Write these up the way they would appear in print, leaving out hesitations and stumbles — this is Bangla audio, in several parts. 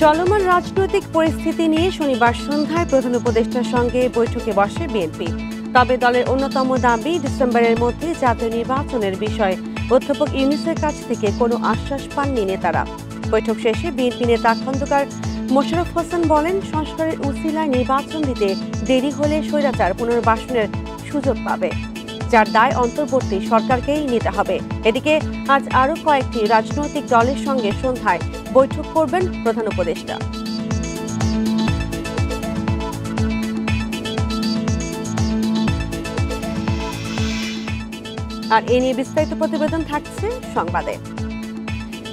চলমান রাজনৈতিক পরিস্থিতি নিয়ে শনিবার সন্ধ্যায় প্রধান উপদেষ্টার সঙ্গে বৈঠকে বসে বিএনপি। তবে দলের অন্যতম দাবি ডিসেম্বরের মধ্যে জাতীয় নির্বাচনের বিষয়ে অধ্যাপক ইউনূসের কাছ থেকে কোনো আশ্বাস পাননি নেতারা। বৈঠক শেষে বিএনপি নেতা খন্দকার মোশাররফ হোসেন বলেন, সংস্কারের উসিলায় নির্বাচন দিতে দেরি হলে স্বৈরাচার পুনর্বাসনের সুযোগ পাবে, যার দায় অন্তর্বর্তী সরকারকেই নিতে হবে। এদিকে আজ আরও কয়েকটি রাজনৈতিক দলের সঙ্গে সন্ধ্যায় বৈঠক করবেন প্রধান উপদেষ্টা। আর এ নিয়ে বিস্তারিত প্রতিবেদন থাকছে সংবাদে।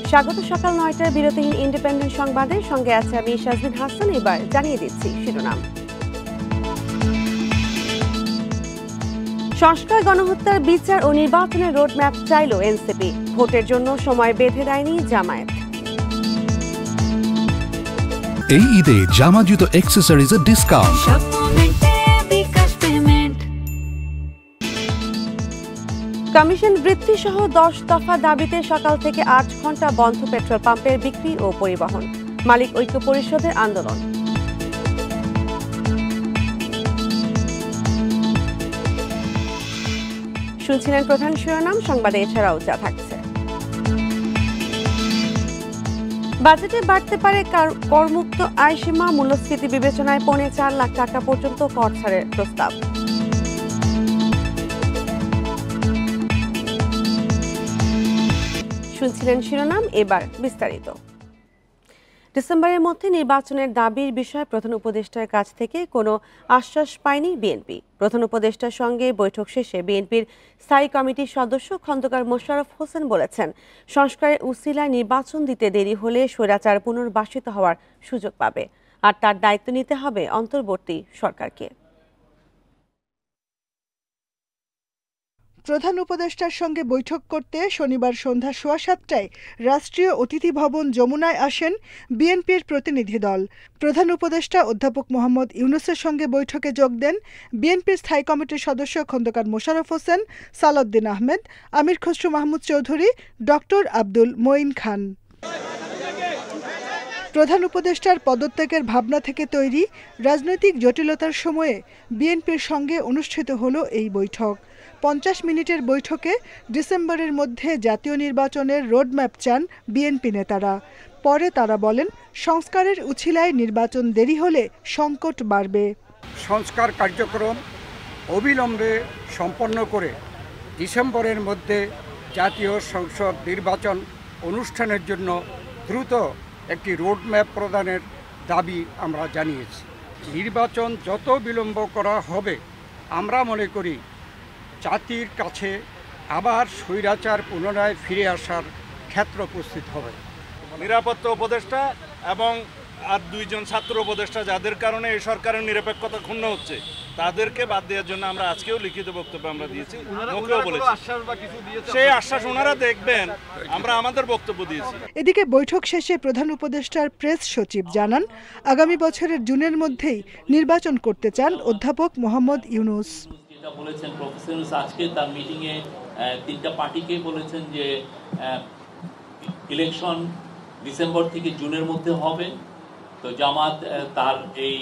স্বাগত সকাল ৯টার বিরতিহীন ইন্ডিপেন্ডেন্ট সংবাদের সঙ্গে আছে আমি শাজমিন হাসান। এবার জানিয়ে দিচ্ছি শিরোনাম। সংস্কার, গণহত্যার বিচার ও নির্বাচনের রোডম্যাপ চাইল এনসিপি। ভোটের জন্য সময় বেঁধে দেয়নি জামায়াত। এই ঈদে জামা জুতো অ্যাক্সেসরিজের ডিসকাউন্ট। কমিশন বৃদ্ধি সহ 10 দফা দাবিতে সকাল থেকে 8 ঘন্টা বন্ধ পেট্রোল পাম্পের বিক্রি ও পরিবহন। মালিক ঐক্য পরিষদের আন্দোলন। শুনছিলেন প্রধান শিরোনাম, সংবাদে এছাড়াও যা থাকছে। বাজেটে বাড়তে পারে করমুক্ত আয়সীমা, মূল্যস্ফীতি বিবেচনায় 4.5 লাখ টাকা পর্যন্ত কর ছাড়ের প্রস্তাব। শুনছিলেন শিরোনাম, এবার বিস্তারিত। ডিসেম্বরের মধ্যে নির্বাচনের দাবির বিষয়ে প্রধান উপদেষ্টার কাছ থেকে কোনো আশ্বাস পায়নি বিএনপি। প্রধান উপদেষ্টার সঙ্গে বৈঠক শেষে বিএনপির স্থায়ী কমিটির সদস্য খন্দকার মোশাররফ হোসেন বলেছেন, সংস্কারের উসিলায় নির্বাচন দিতে দেরি হলে স্বৈরাচার পুনর্বাসিত হওয়ার সুযোগ পাবে, আর তার দায়িত্ব নিতে হবে অন্তর্বর্তী সরকারকে। প্রধান উপদেষ্টার সঙ্গে বৈঠক করতে শনিবার সন্ধ্যা 7:15টায় রাষ্ট্রীয় অতিথি ভবন যমুনায় আসেন বিএনপির প্রতিনিধি দল। প্রধান উপদেষ্টা অধ্যাপক মোহাম্মদ ইউনূসের সঙ্গে বৈঠকে যোগ দেন বিএনপির স্থায়ী কমিটির সদস্য খন্দকার মোশাররফ হোসেন, সালাউদ্দিন আহমেদ, আমির খসরু মাহমুদ চৌধুরী, ডক্টর আব্দুল মঈন খান। প্রধান উপদেষ্টার পদত্যাগের ভাবনা থেকে তৈরি রাজনৈতিক জটিলতার সময়ে বিএনপির সঙ্গে অনুষ্ঠিত হলো এই বৈঠক। 50 মিনিটের বৈঠকে ডিসেম্বরের মধ্যে জাতীয় নির্বাচনের রোডম্যাপ চান বিএনপি নেতারা। পরে তারা বলেন, সংস্কারের উছিলায় নির্বাচন দেরি হলে সংকট বাড়বে। সংস্কার কার্যক্রম অবিলম্বে সম্পন্ন করে ডিসেম্বরের মধ্যে জাতীয় সংসদ নির্বাচন অনুষ্ঠানের জন্য দ্রুত একটি রোডম্যাপ প্রদানের দাবি আমরা জানিয়েছি। নির্বাচন যত বিলম্ব করা হবে, আমরা মনে করি জাতির কাছে আবার স্বৈরাচার পুনরায় ফিরে আসার ক্ষেত্র উপস্থিত হবে। নিরাপত্তা উপদেষ্টা এবং আর 2 জন ছাত্র উপদেষ্টা, যাদের কারণে এই সরকারের নিরপেক্ষতা ক্ষুণ্ণ হচ্ছে, তাদেরকে বাদ দেওয়ার জন্য আমরা আজকেও লিখিত বক্তব্য আমরা দিয়েছি, মুখেও বলেছি। সেই আশ্বাস ওনারা দেখবেন, আমরা আমাদের বক্তব্য দিয়েছি। এদিকে বৈঠক শেষে প্রধান উপদেষ্টার প্রেস সচিব জানান, আগামী বছরের জুনের মধ্যেই নির্বাচন করতে চান অধ্যাপক মোহাম্মদ ইউনূস। যেটা বলেছেন প্রফেসর ইউনূস আজকে তার মিটিংয়ে 3টা পার্টিকে বলেছেন যে ইলেকশন ডিসেম্বর থেকে জুনের মধ্যে হবে। তো জামাত তার এই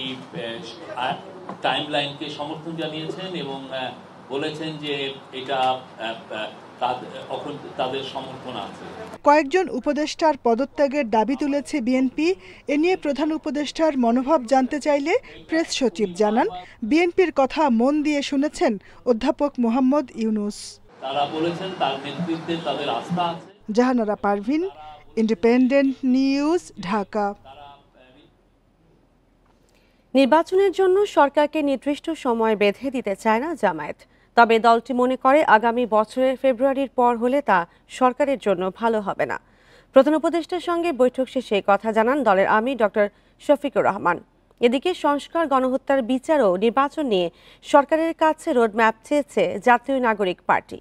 টাইমলাইনকে সমর্থন জানিয়েছেন এবং বলেছেন যে এটা তাদের সমর্থন আছে। কয়েকজন উপদেষ্টার পদত্যাগের দাবি তুলেছে বিএনপি। এ নিয়ে প্রধান উপদেষ্টার মনোভাব জানতে চাইলে প্রেস সচিব জানান, বিএনপির কথা মন দিয়ে শুনেছেন অধ্যাপক মোহাম্মদ ইউনূস। তারা বলেছেন তার নেতৃত্বে তাদের আস্থা আছে। Jahanara Parvin, independent news, Dhaka. নির্বাচনের জন্য সরকারকে নির্দিষ্ট সময় বেঁধে দিতে চায় না জামায়াত। তবে দলটি মনে করে আগামী বছরের ফেব্রুয়ারির পর হলে তা সরকারের জন্য ভালো হবে না। প্রধান উপদেষ্টার সঙ্গে বৈঠক শেষে কথা জানান দলের আমির ডক্টর শফিকুর রহমান। এদিকে সংস্কার, গণহত্যার বিচার ও নির্বাচন নিয়ে সরকারের কাছে রোডম্যাপ চেয়েছে জাতীয় নাগরিক পার্টি।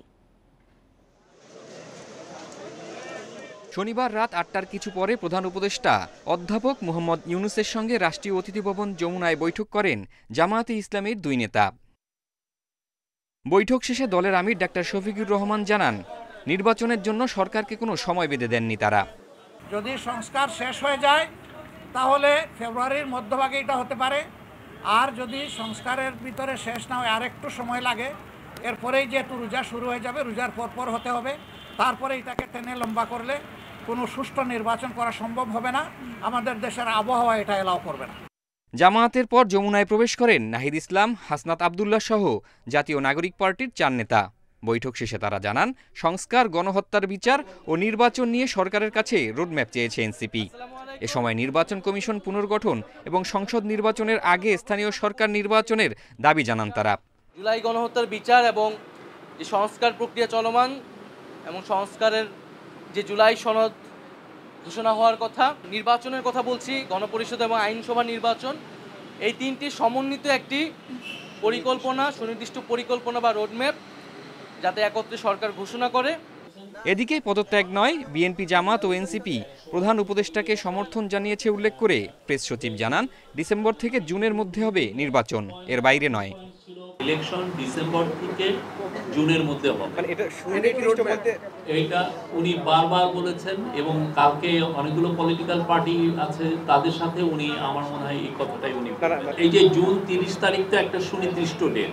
শনিবার রাত 8টার কিছু পরে প্রধান উপদেষ্টা অধ্যাপক মোহাম্মদ ইউনূসের সঙ্গে রাষ্ট্রীয় অতিথি ভবন যমুনায় বৈঠক করেন জামায়াতে ইসলামীর 2 নেতা। বৈঠক শেষে দলের আমির ডাক্তার শফিকুর রহমান জানান, নির্বাচনের জন্য সরকারকে কোনো সময় বেঁধে দেননি তারা। যদি সংস্কার শেষ হয়ে যায় তাহলে ফেব্রুয়ারির মধ্যভাগে এটা হতে পারে। আর যদি সংস্কারের ভিতরে শেষ না হয়, আর একটু সময় লাগে, এরপরেই যেহেতু রোজা শুরু হয়ে যাবে, রোজার পর হতে হবে, তারপরে এটাকে টেনে লম্বা করলে কোনো সুষ্ঠু নির্বাচন করা সম্ভব হবে না। আমাদের দেশের আবহাওয়া এটা এলাও করবে না। জামায়াতের পর যমুনায় প্রবেশ করেন নাহিদ ইসলাম, হাসনাত আবদুল্লাহ সহ জাতীয় নাগরিক পার্টির 4 নেতা। বৈঠক শেষে তারা জানান, সংস্কার, গণহত্যার বিচার ও নির্বাচন নিয়ে সরকারের কাছে রোডম্যাপ চেয়েছে এনসিপি। এ সময় নির্বাচন কমিশন পুনর্গঠন এবং সংসদ নির্বাচনের আগে স্থানীয় সরকার নির্বাচনের দাবি জানান তারা। জুলাই গণহত্যার বিচার এবং যে সংস্কার প্রক্রিয়া চলমান এবং সংস্কারের যে জুলাই সনদ ঘোষণা হওয়ার কথা, নির্বাচনের কথা বলছি, গণপরিষদ এবং আইনসভা নির্বাচন, এই 3টি সমন্বিত একটি পরিকল্পনা, সুনির্দিষ্ট পরিকল্পনা বা রোডম্যাপ যাতে একত্রে সরকার ঘোষণা করে। এদিকে পদত্যাগ নয়, বিএনপি, জামাত ও এনসিপি প্রধান উপদেষ্টাকে সমর্থন জানিয়েছে উল্লেখ করে প্রেস সচিব জানান, ডিসেম্বর থেকে জুনের মধ্যে হবে নির্বাচন, এর বাইরে নয়। ইলেকশন ডিসেম্বর থেকে জুনের মধ্যে হবে, এইটা উনি বারবার বলেছেন এবং কালকে অনেকগুলো পলিটিক্যাল পার্টি আছে তাদের সাথে উনি, আমার মনে হয় এই কথাটাই উনি, এই যে জুন 30 তারিখ তো একটা সুনির্দিষ্ট ডেট,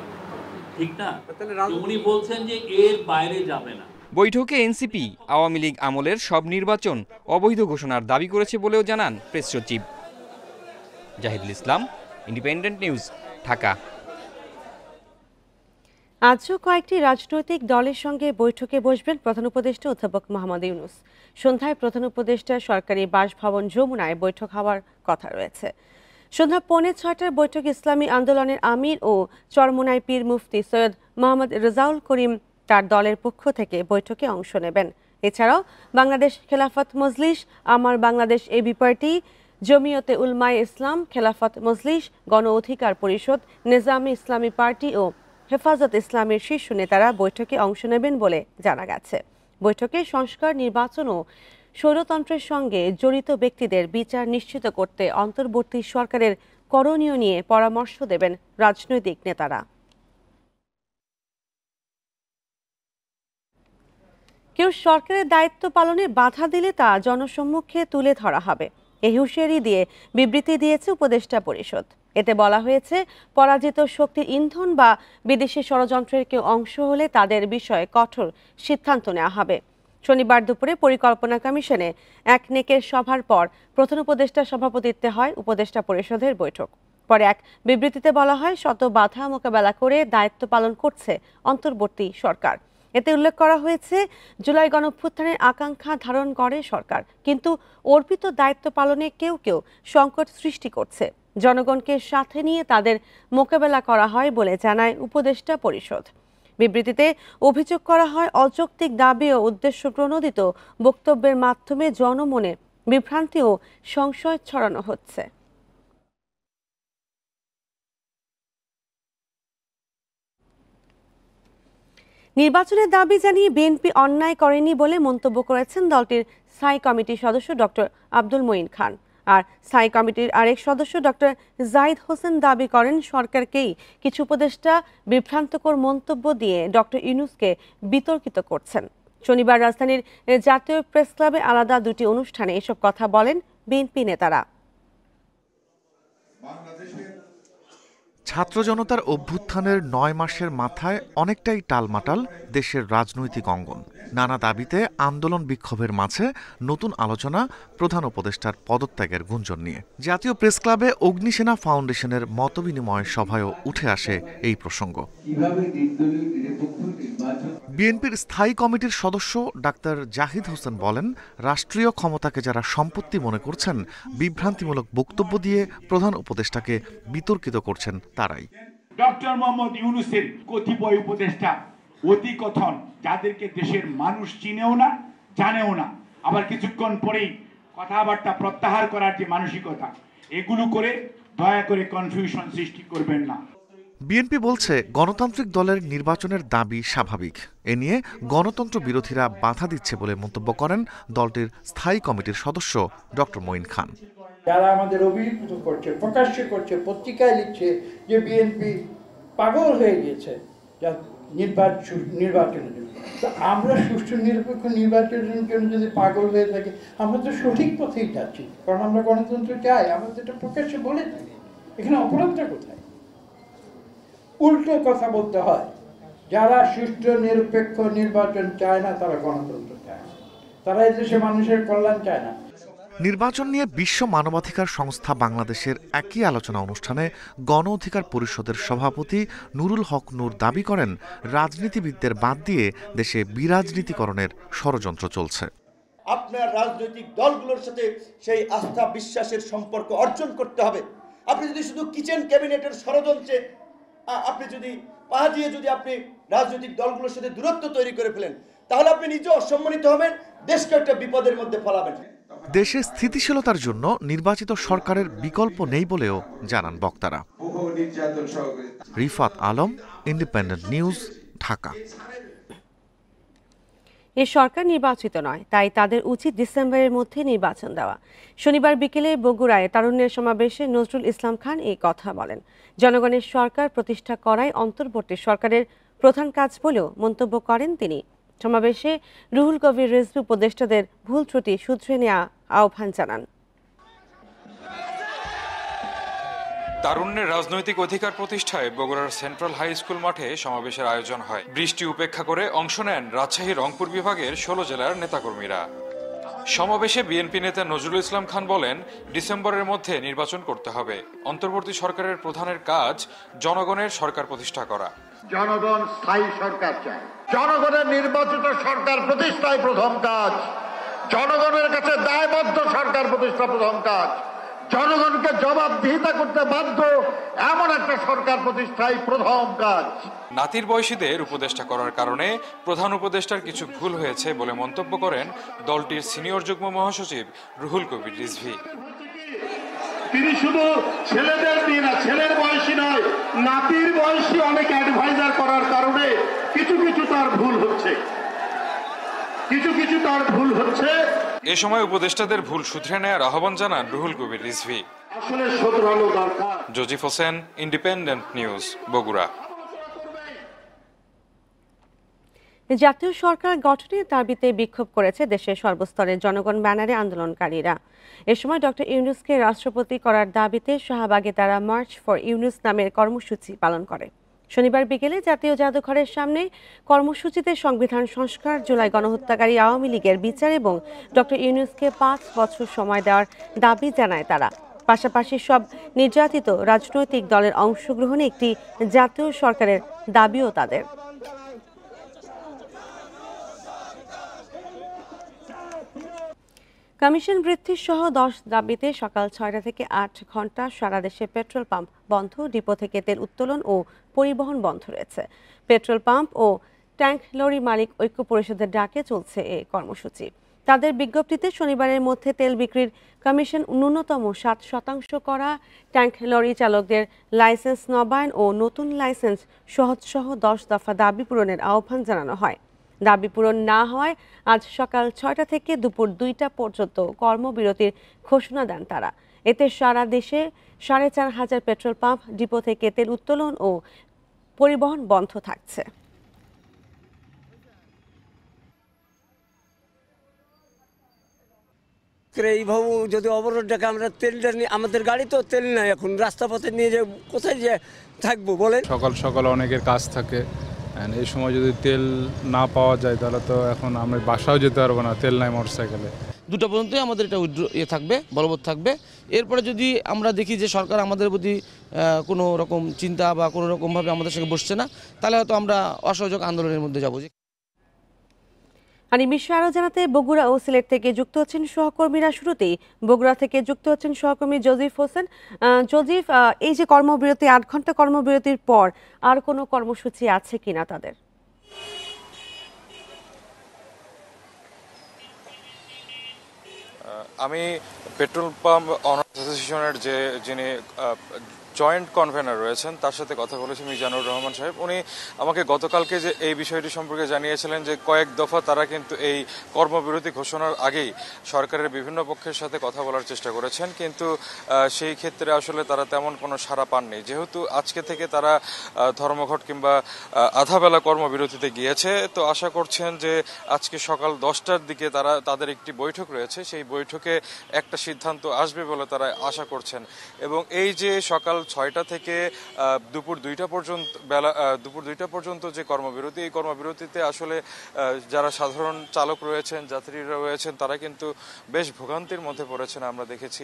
ঠিক না? উনি বলছেন যে এর বাইরে যাবে না। বৈঠকে এনসিপি আওয়ামী লীগ আমলের সব নির্বাচন অবৈধ ঘোষণার দাবি করেছে বলেও জানান প্রেস সচিব। জাহিদুল ইসলাম, ইন্ডিপেন্ডেন্ট নিউজ, ঢাকা। আজও কয়েকটি রাজনৈতিক দলের সঙ্গে বৈঠকে বসবেন প্রধান উপদেষ্টা অধ্যাপক মোহাম্মদ ইউনূস। সন্ধ্যায় প্রধান উপদেষ্টা সরকারি বাসভবন যমুনায় বৈঠক হওয়ার কথা রয়েছে। সন্ধ্যা 5:45টার বৈঠক ইসলামী আন্দোলনের আমির ও চরমোনাই পীর মুফতি সৈয়দ মোহাম্মদ রেজাউল করিম তার দলের পক্ষ থেকে বৈঠকে অংশ নেবেন। এছাড়াও বাংলাদেশ খেলাফত মজলিস, আমার বাংলাদেশ এবি পার্টি, জমিয়তে উলমায়ে ইসলাম, খেলাফত মজলিস, গণ অধিকার পরিষদ, নিজামী ইসলামী পার্টি ও হেফাজত ইসলামের শীর্ষ নেতারা বৈঠকে অংশ নেবেন বলে জানা গেছে। বৈঠকে সংস্কার, নির্বাচন ও স্বৈরতন্ত্রের সঙ্গে জড়িত ব্যক্তিদের বিচার নিশ্চিত করতে অন্তর্বর্তী সরকারের করণীয় নিয়ে পরামর্শ দেবেন রাজনৈতিক নেতারা। কেউ সরকারের দায়িত্ব পালনে বাধা দিলে তা জনসম্মুখে তুলে ধরা হবে, এই হুঁশিয়ারি দিয়ে বিবৃতি দিয়েছে উপদেষ্টা পরিষদ। এতে বলা হয়েছে, পরাজিত শক্তির ইন্ধন বা বিদেশি ষড়যন্ত্রের কেউ অংশ হলে তাদের বিষয়ে কঠোর সিদ্ধান্ত নেওয়া হবে। শনিবার দুপুরে পরিকল্পনা কমিশনে একনেকের সভার পর প্রধান উপদেষ্টার সভাপতিত্বে হয় উপদেষ্টা পরিষদের বৈঠক। পরে এক বিবৃতিতে বলা হয়, শত বাধা মোকাবেলা করে দায়িত্ব পালন করছে অন্তর্বর্তী সরকার। এতে উল্লেখ করা হয়েছে, জুলাই গণঅভ্যুত্থানের আকাঙ্ক্ষা ধারণ করে সরকার, কিন্তু অর্পিত দায়িত্ব পালনে কেউ কেউ সংকট সৃষ্টি করছে। জনগণকে সাথে নিয়ে তাদের মোকাবেলা করা হয় বলে জানায় উপদেষ্টা পরিষদ। বিবৃতিতে অভিযোগ করা হয়, অযৌক্তিক দাবি ও উদ্দেশ্য প্রণোদিত বক্তব্যের মাধ্যমে জনমনে বিভ্রান্তি ও সংশয় ছড়ানো হচ্ছে। নির্বাচনের দাবি জানিয়ে বিএনপি অন্যায় করেনি বলে মন্তব্য করেছেন দলটির স্থায়ী কমিটির সদস্য ডক্টর আব্দুল মঈন খান। আর স্থায়ী কমিটির আরেক সদস্য ডক্টর জাহিদ হোসেন দাবি করেন, সরকারকেই কিছু উপদেষ্টা বিভ্রান্তকর মন্তব্য দিয়ে ডক্টর ইউনূসকে বিতর্কিত করছেন। শনিবার রাজধানীর জাতীয় প্রেস ক্লাবে আলাদা দুটি অনুষ্ঠানে এসব কথা বলেন বিএনপি নেতারা। ছাত্র জনতার অভ্যুত্থানের 9 মাসের মাথায় অনেকটাই টালমাটাল দেশের রাজনৈতিক অঙ্গন। নানা দাবিতে আন্দোলন বিক্ষোভের মাঝে নতুন আলোচনা প্রধান উপদেষ্টার পদত্যাগের গুঞ্জন নিয়ে। জাতীয় প্রেস ক্লাবে অগ্নিসেনা ফাউন্ডেশনের মতবিনিময় সভায়ও উঠে আসে এই প্রসঙ্গ। বিএনপির স্থায়ী কমিটির সদস্য ডাক্তার জাহিদ হোসেন বলেন, রাষ্ট্রীয় ক্ষমতাকে যারা সম্পত্তি মনে করছেন, বিভ্রান্তিমূলক বক্তব্য দিয়ে প্রধান উপদেষ্টাকে বিতর্কিত করছেন তারাই। ডক্টর মোহাম্মদ ইউনূসের কতিপয় উপদেষ্টা অতি কথন, যাদেরকে দেশের মানুষ চিনেও না, জানেও না, আবার কিছুক্ষণ পরেই কথাবার্তা প্রত্যাহার করার যে মানসিকতা, এগুলো করে দয়া করে কনফিউশন সৃষ্টি করবেন না। বিএনপি বলছে, গণতান্ত্রিক দলের নির্বাচনের দাবি স্বাভাবিক। এ নিয়ে গণতন্ত্র বিরোধীরা বাধা দিচ্ছে বলে মন্তব্য করেন দলটির স্থায়ী কমিটির সদস্য ডক্টর মঈন খান। যারা আমাদের অভিহিত করছে, প্রকাশ্য করছে, পত্রিকায় লিখছে যে বিএনপি পাগল হয়ে গিয়েছে, নির্বাচনের জন্য। তো আমরা সুষ্ঠু নিরপেক্ষ নির্বাচনের জন্য যদি পাগল হয়ে থাকি, আমরা তো সঠিক পথেই যাচ্ছি, কারণ আমরা গণতন্ত্র চাই, আমরা তো এটা প্রকাশ্যে বলে থাকি। এখানে অপরাধটা কোথায়? উল্টো কথা বলতে হয়, যারা সুষ্ঠু নিরপেক্ষ নির্বাচন চায় না তারা গণতন্ত্র চায় না, তারা এদেশে মানুষের কল্যাণ চায় না। নির্বাচন নিয়ে বিশ্ব মানবাধিকার সংস্থা বাংলাদেশের একই আলোচনা অনুষ্ঠানে গণ অধিকার পরিষদের সভাপতি নুরুল হক নূর দাবি করেন, রাজনীতিবিদদের বাদ দিয়ে দেশে বিরাজনীতিকরণের ষড়যন্ত্র চলছে। আপনার রাজনৈতিক দলগুলোর সাথে সেই আস্থা বিশ্বাসের সম্পর্ক অর্জন করতে হবে। আপনি যদি শুধু কিচেন ক্যাবিনেটের ষড়যন্ত্রে আপনি যদি পা দিয়ে যদি আপনি রাজনৈতিক দলগুলোর সাথে দূরত্ব তৈরি করে ফেলেন, তাহলে আপনি নিজে অসম্মানিত হবেন, দেশকে একটা বিপদের মধ্যে ফেলাবেন। দেশে স্থিতিশীলতার জন্য নির্বাচিত সরকারের বিকল্প নেই বলেও জানান বক্তারা। Rifat Alam, Independent news, Dhaka. এ সরকার নির্বাচিত নয়, তাই তাদের উচিত ডিসেম্বরের মধ্যে নির্বাচন দেওয়া। শনিবার বিকেলে বগুড়ায় তারুণ্যের সমাবেশে নজরুল ইসলাম খান এই কথা বলেন। জনগণের সরকার প্রতিষ্ঠা করাই অন্তর্বর্তী সরকারের প্রধান কাজ বলেও মন্তব্য করেন তিনি। সমাবেশে রুহুল কবির রিজভী উপদেষ্টাদের ভুল ত্রুটি শুধরে নেওয়া আহ্বান জানান। তারুণ্যের রাজনৈতিক অধিকার প্রতিষ্ঠায় বগুড়ার সেন্ট্রাল হাই স্কুল মাঠে সমাবেশের আয়োজন হয়। বৃষ্টি উপেক্ষা করে অংশ নেন রাজশাহী রংপুর বিভাগের 16 জেলার নেতাকর্মীরা। সমাবেশে বিএনপি নেতা নজরুল ইসলাম খান বলেন, ডিসেম্বরের মধ্যে নির্বাচন করতে হবে। অন্তর্বর্তী সরকারের প্রধানের কাজ জনগণের সরকার প্রতিষ্ঠা করা। জনগণ স্থায়ী সরকার চায়, জনগণের নির্বাচিত সরকার প্রতিষ্ঠায় প্রথম কাজ, জনগণের কাছে দায়বদ্ধ সরকার প্রতিষ্ঠা প্রথম কাজ, জনগণকে জবাবদিহিতা করতে বাধ্য এমন একটা সরকার প্রতিষ্ঠাই প্রথম কাজ। নাতির বয়সীদের উপদেষ্টা করার কারণে প্রধান উপদেষ্টার কিছু ভুল হয়েছে বলে মন্তব্য করেন দলটির সিনিয়র যুগ্ম মহাসচিব রুহুল কবির রিজভী। তিনি শুধু ছেলেদের দিয়ে না, ছেলের বয়সী নয়, নাতির বয়সী অনেক অ্যাডভাইজার করার কারণে কিছু কিছু তার ভুল হচ্ছে, কিছু তার ভুল হচ্ছে। এ সময় উপদেষ্টাদের ভুল শুধরে নেওয়ার আহ্বান জানান রুহুল কবির রিজভী। আসলে শুধরানো দরকার। জজিফ হোসেন, ইন্ডিপেন্ডেন্ট নিউজ, বগুড়া। জাতীয় সরকার গঠনের দাবিতে বিক্ষোভ করেছে দেশের সর্বস্তরের জনগণ ব্যানারে আন্দোলনকারীরা। এ সময় ডক্টর ইউনূসকে রাষ্ট্রপতি করার দাবিতে শাহবাগে তারা মার্চ ফর ইউনূস নামের কর্মসূচি পালন করে। শনিবার বিকেলে জাতীয় জাদুঘরের সামনে কর্মসূচিতে সংবিধান সংস্কার, জুলাই গণহত্যাকারী আওয়ামী লীগের বিচার এবং ডক্টর ইউনূসকে 5 বছর সময় দেওয়ার দাবি জানায় তারা। পাশাপাশি সব নির্যাতিত রাজনৈতিক দলের অংশগ্রহণে একটি জাতীয় সরকারের দাবিও তাদের। কমিশন বৃদ্ধি সহ 10 দাবিতে সকাল 6টা থেকে 8 ঘন্টা সারা দেশে পেট্রোল পাম্প বন্ধ, ডিপো থেকে তেল উত্তোলন ও পরিবহন বন্ধ রয়েছে। পেট্রোল পাম্প ও ট্যাঙ্ক লরি মালিক ঐক্য পরিষদের ডাকে চলছে এই কর্মসূচি। তাদের বিজ্ঞপ্তিতে শনিবারের মধ্যে তেল বিক্রির কমিশন ন্যূনতম 7% করা, ট্যাঙ্ক লরি চালকদের লাইসেন্স নবায়ন ও নতুন লাইসেন্স সহজসহ 10 দফা দাবি পূরণের আহ্বান জানানো হয়। দাবি পূরণ না হওয়ায় আজ সকাল 6টা থেকে দুপুর 2টা পর্যন্ত কর্মবিরতির ঘোষণা দেন তারা। এতে সারা দেশে 4,500 পেট্রোল পাম্প, ডিপো থেকে তেল উত্তোলন ও পরিবহন বন্ধ থাকছে। এইভাবে যদি অবরোধ ডাকে, আমরা তেলটা নিয়ে, আমাদের গাড়ি তো তেল নাই, এখন রাস্তা পথে নিয়ে যে কোথায় যে থাকবো বলেন। সকাল সকাল অনেকের কাজ থাকে, এই সময় যদি তেল না পাওয়া যায় তাহলে তো এখন আমরা বাসাও যেতে পারবো না, তেল নাই মোটরসাইকেলে। 2টা পর্যন্তই আমাদের এটা থাকবে, বলবৎ থাকবে। এরপরে যদি আমরা দেখি যে সরকার আমাদের প্রতি কোনো রকম চিন্তা বা কোনো রকমভাবে আমাদের সঙ্গে বসছে না, তাহলে হয়তো আমরা অসহযোগ আন্দোলনের মধ্যে যাবো। আর এই বিষয়ে আরও জানাতে বগুড়া ও সিলেট থেকে যুক্ত হচ্ছেন সহকর্মীরা। শুরুতেই বগুড়া থেকে যুক্ত হচ্ছেন সহকর্মী জজিফ হোসেন। জজিফ, এই যে কর্মবিরতি, 8 ঘন্টা কর্মবিরতির পর আর কোনো কর্মসূচি আছে কিনা তাদের? আমি পেট্রোল পাম্প অনার্স অ্যাসোসিয়েশনের যিনি জয়েন্ট কনভেনার রয়েছেন তার সাথে কথা বলেছি মিজানুর রহমান সাহেব। উনি আমাকে গতকালকে যে এই বিষয়টি সম্পর্কে জানিয়েছিলেন যে কয়েক দফা তারা কিন্তু এই কর্মবিরতি ঘোষণার আগেই সরকারের বিভিন্ন পক্ষের সাথে কথা বলার চেষ্টা করেছেন, কিন্তু সেই ক্ষেত্রে আসলে তারা তেমন কোনো সাড়া পাননি। যেহেতু আজকে থেকে তারা ধর্মঘট কিংবা আধাবেলা কর্মবিরতিতে গিয়েছে, তো আশা করছেন যে আজকে সকাল 10টার দিকে তাদের একটি বৈঠক রয়েছে, সেই বৈঠকে একটা সিদ্ধান্ত আসবে বলে তারা আশা করছেন। এবং এই যে সকাল 6টা থেকে দুপুর 2টা পর্যন্ত যে কর্মবিরতি, এই কর্মবিরতিতে আসলে যারা সাধারণ চালক রয়েছেন, যাত্রীরা রয়েছেন, তারা কিন্তু বেশ ভোগান্তির মধ্যে পড়েছেন। আমরা দেখেছি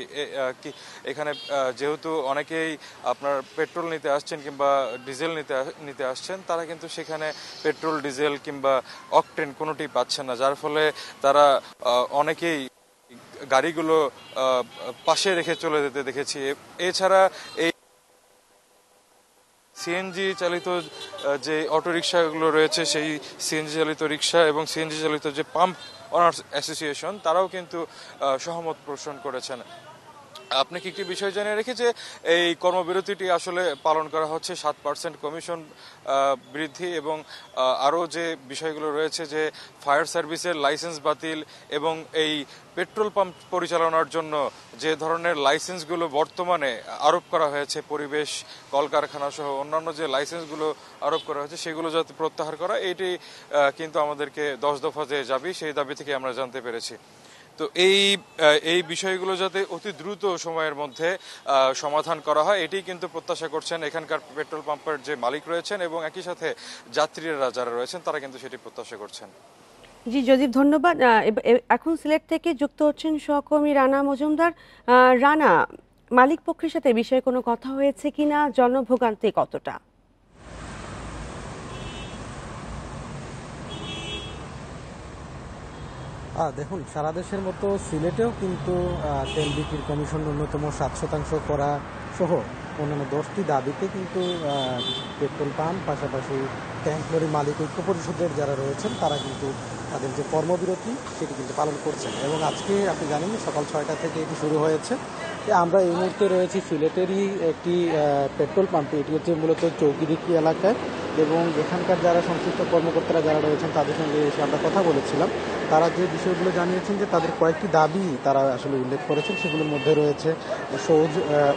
এখানে যেহেতু অনেকেই আপনার পেট্রোল নিতে আসছেন কিংবা ডিজেল নিতে আসছেন, তারা কিন্তু সেখানে পেট্রোল, ডিজেল কিংবা অকটেন কোনোটি পাচ্ছেন না, যার ফলে তারা অনেকেই গাড়িগুলো পাশে রেখে চলে যেতে দেখেছি। এছাড়া এই সিএনজি চালিত যে অটোরিকশাগুলো রয়েছে, সেই সিএনজি চালিত রিকশা এবং সিএনজি চালিত যে পাম্প অনার্স অ্যাসোসিয়েশন, তারাও কিন্তু সহমত পোষণ করেছেন। আপনাকে একটি বিষয় জানিয়ে রেখে যে এই কর্মবিরতিটি আসলে পালন করা হচ্ছে 7% কমিশন বৃদ্ধি এবং আরও যে বিষয়গুলো রয়েছে যে ফায়ার সার্ভিসের লাইসেন্স বাতিল এবং এই পেট্রোল পাম্প পরিচালনার জন্য যে ধরনের লাইসেন্সগুলো বর্তমানে আরোপ করা হয়েছে, পরিবেশ, কলকারখানা সহ অন্যান্য যে লাইসেন্সগুলো আরোপ করা হয়েছে, সেগুলো যাতে প্রত্যাহার করা, এটি কিন্তু আমাদেরকে 10 দফা যে দাবি, সেই দাবি থেকে আমরা জানতে পেরেছি। তো এই বিষয়গুলো যাতে অতি দ্রুত সময়ের মধ্যে সমাধান করা হয়, এটি কিন্তু প্রত্যাশা করছেন এখানকার পেট্রোল পাম্পের যে মালিক রয়েছেন এবং একই সাথে যাত্রীরা যারা রয়েছেন, তারা কিন্তু সেটি প্রত্যাশা করছেন। জি জদীপ, ধন্যবাদ। এখন সিলেট থেকে যুক্ত হচ্ছেন সহকর্মী রানা মজুমদার। রানা, মালিক পক্ষের সাথে বিষয়ে কোনো কথা হয়েছে কিনা, জনভোগান্তি কতটা? দেখুন, সারা দেশের মতো সিলেটেও কিন্তু তেল বিক্রির কমিশন ন্যূনতম 7% করা সহ অন্যান্য 10টি দাবিতে কিন্তু পেট্রোল পাম্প, পাশাপাশি ট্যাঙ্ক লরি মালিক ঐক্য পরিষদের যারা রয়েছেন, তারা কিন্তু তাদের যে কর্মবিরতি সেটি কিন্তু পালন করছেন। এবং আজকে আপনি জানেন সকাল 6টা থেকে এটি শুরু হয়েছে। আমরা এই মুহূর্তে রয়েছি সিলেটেরই একটি পেট্রোল পাম্পে, এটি হচ্ছে মূলত চৌকিদিকি এলাকায়, এবং এখানকার যারা সংশ্লিষ্ট কর্মকর্তারা যারা রয়েছেন তাদের সঙ্গে এসে আমরা কথা বলেছিলাম। তারা যে বিষয়গুলো জানিয়েছেন যে তাদের কয়েকটি দাবি তারা আসলে উল্লেখ করেছেন, সেগুলোর মধ্যে রয়েছে সৌজ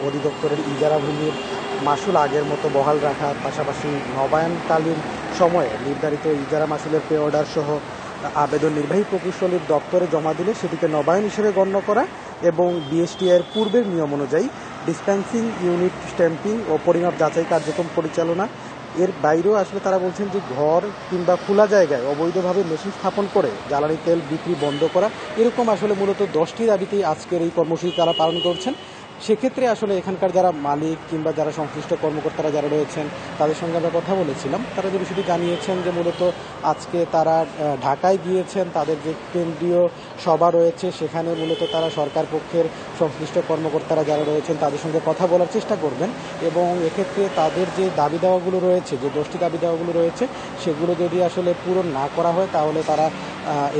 অধিদপ্তরের ইজারা ভূমির মাসুল আগের মতো বহাল রাখার পাশাপাশি নবায়নকালীন সময়ে নির্ধারিত ইজারা মাসুলের পে অর্ডার সহ আবেদন নির্বাহী প্রকৌশলীর দপ্তরে জমা দিলে সেটিকে নবায়ন হিসেবে গণ্য করা এবং বিএসটিআইয়ের পূর্বের নিয়ম অনুযায়ী ডিসপেন্সিং ইউনিট স্ট্যাম্পিং ও পরিমাপ যাচাই কার্যক্রম পরিচালনা। এর বাইরেও আসলে তারা বলছেন যে ঘর কিংবা খোলা জায়গায় অবৈধভাবে মেশিন স্থাপন করে জ্বালানি তেল বিক্রি বন্ধ করা, এরকম আসলে মূলত 10টি দাবিতেই আজকের এই কর্মসূচি তারা পালন করছেন। সেক্ষেত্রে আসলে এখানকার যারা মালিক কিংবা যারা সংশ্লিষ্ট কর্মকর্তারা যারা রয়েছেন তাদের সঙ্গে আমরা কথা বলেছিলাম। তারা যে বিষয়টি জানিয়েছেন যে মূলত আজকে তারা ঢাকায় গিয়েছেন, তাদের যে কেন্দ্রীয় সভা রয়েছে সেখানে মূলত তারা সরকার পক্ষের সংশ্লিষ্ট কর্মকর্তারা যারা রয়েছেন তাদের সঙ্গে কথা বলার চেষ্টা করবেন এবং এক্ষেত্রে তাদের যে দাবি দেওয়াগুলো রয়েছে, যে 10টি দাবি দেওয়াগুলো রয়েছে, সেগুলো যদি আসলে পূরণ না করা হয় তাহলে তারা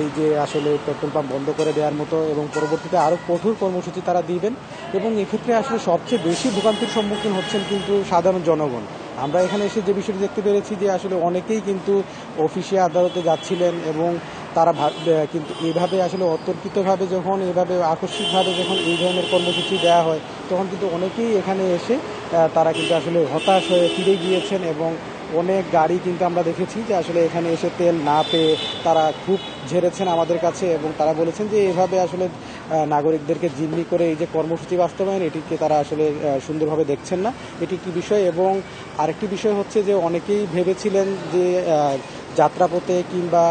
এই যে আসলে পেট্রোল পাম্প বন্ধ করে দেওয়ার মতো এবং পরবর্তীতে আরও কঠোর কর্মসূচি তারা দিবেন। এবং এক্ষেত্রে আসলে সবচেয়ে বেশি ভোগান্তির সম্মুখীন হচ্ছেন কিন্তু সাধারণ জনগণ। আমরা এখানে এসে যে বিষয়টি দেখতে পেরেছি যে আসলে অনেকেই কিন্তু অফিসে আদালতে যাচ্ছিলেন এবং তারা কিন্তু এইভাবে আসলে অতর্কিতভাবে যখন এইভাবে আকস্মিকভাবে যখন এই ধরনের কর্মসূচি দেওয়া হয় তখন কিন্তু অনেকেই এখানে এসে তারা কিন্তু আসলে হতাশ হয়ে ফিরে গিয়েছেন এবং অনেক গাড়ি কিন্তু আমরা দেখেছি যে আসলে এখানে এসে তেল না পেয়ে তারা খুব ঝেড়েছেন আমাদের কাছে এবং তারা বলেছেন যে এভাবে আসলে নাগরিকদেরকে জিম্মি করে এই যে কর্মসূচি বাস্তবায়ন, এটিকে তারা আসলে সুন্দরভাবে দেখছেন না, এটি একটি বিষয়। এবং আরেকটি বিষয় হচ্ছে যে অনেকেই ভেবেছিলেন যে যাত্রাপথে কিংবা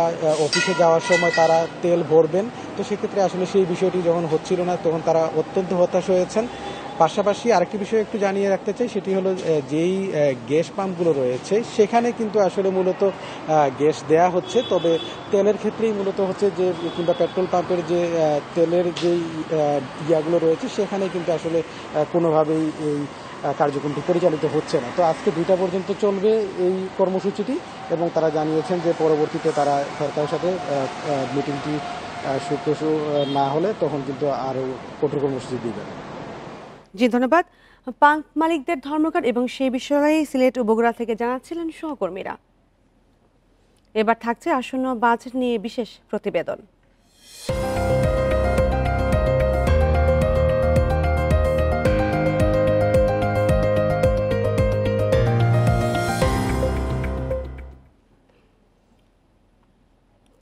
অফিসে যাওয়ার সময় তারা তেল ভরবেন, তো সেক্ষেত্রে আসলে সেই বিষয়টি যখন হচ্ছিল না তখন তারা অত্যন্ত হতাশ হয়েছেন। পাশাপাশি আরেকটি বিষয় একটু জানিয়ে রাখতে চাই, সেটি হলো যেই গ্যাস পাম্পগুলো রয়েছে সেখানে কিন্তু আসলে মূলত গ্যাস দেয়া হচ্ছে, তবে তেলের ক্ষেত্রেই মূলত হচ্ছে যে কিংবা পেট্রোল পাম্পের যে তেলের যেই ইয়াগুলো রয়েছে সেখানে কিন্তু আসলে কোনোভাবেই এই কার্যক্রমটি পরিচালিত হচ্ছে না। তো আজকে 2টা পর্যন্ত চলবে এই কর্মসূচিটি এবং তারা জানিয়েছেন যে পরবর্তীতে তারা সরকারের সাথে মিটিংটি সুপ্রসূ না হলে তখন কিন্তু আরও কঠোর কর্মসূচি দিবেন। জি ধন্যবাদ। পাঙ্ক মালিকদের ধর্মঘট এবং সেই বিষয়ে সিলেট ও বগুড়া থেকে জানাচ্ছিলেন সহকর্মীরা। এবার থাকছে আসন্ন বাজেট নিয়ে বিশেষ প্রতিবেদন।